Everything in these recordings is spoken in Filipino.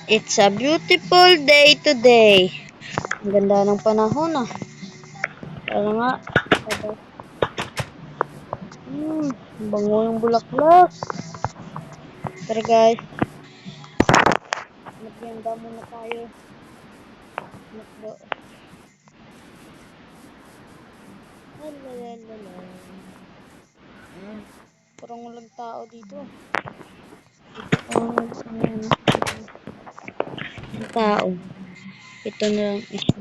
It's a beautiful day today. Ang ganda ng panahon ah. Kaya nga. Bango yung bulaklak. Tara guys. Magyanda muna tayo. Nakdo. Lalalala. Parang walang tao dito. Tao. Ito na lang isa.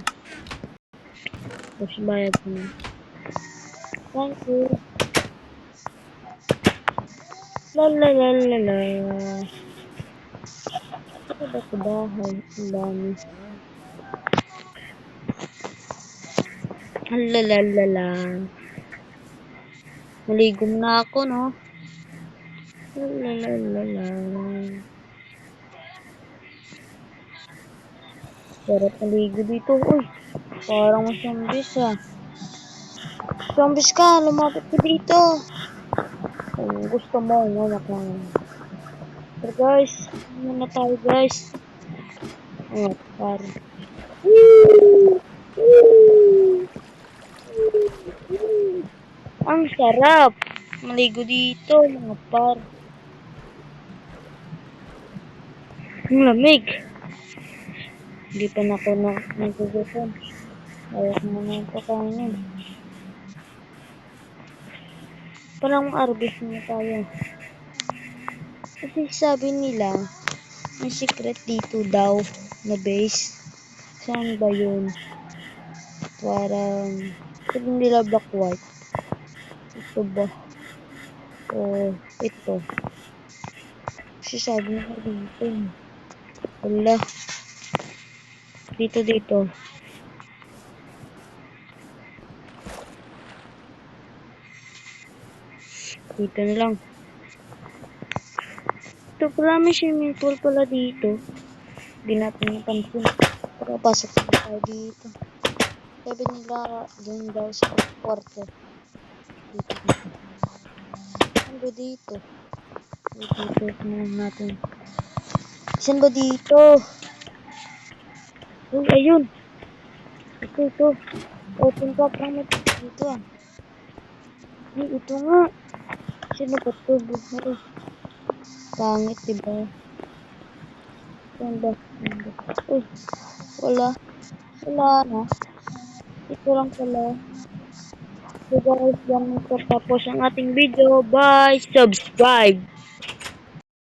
Tapos bayad ko na. Thank you. Lalalala. Ito ba ito bahay? Ang dami. Lalalala. Maligo na ako, no? Lalalala. Sarap maligo dito. Uy, parang masyambis ah. Masyambis ka, lumapit ka dito. Kung gusto mo, anak lang. Pero guys, muna tayo guys. Oh, parang. Ang sarap. Maligo dito, mga par. Ang lamig. Hindi pa na ako nagugutom. Ayaw ko na ng pakainin. Parang arbis na tayo. Kasi sabi nila, may secret dito daw na base. Saan ba yun? Parang, sabi nila black white. Ito ba? O, ito. Kasi sabi nila dito. Wala. Dito. Dito na lang. Ito pala, may swimming pool pala dito. Hindi natin napansin. Pero pasok na tayo dito. Sabi nila doon daw sa kwarto. Dito. Saan ba dito? Dito na natin. Saan ba dito? Uy, ayun. Ito. Open pa naman dito ah. Ay, ito nga. Sino ba ito? Buhay. Pangit, diba? Saan ba? Uy, wala na. Ito lang pala. So guys, yan tapos ang ating video. Bye! Subscribe!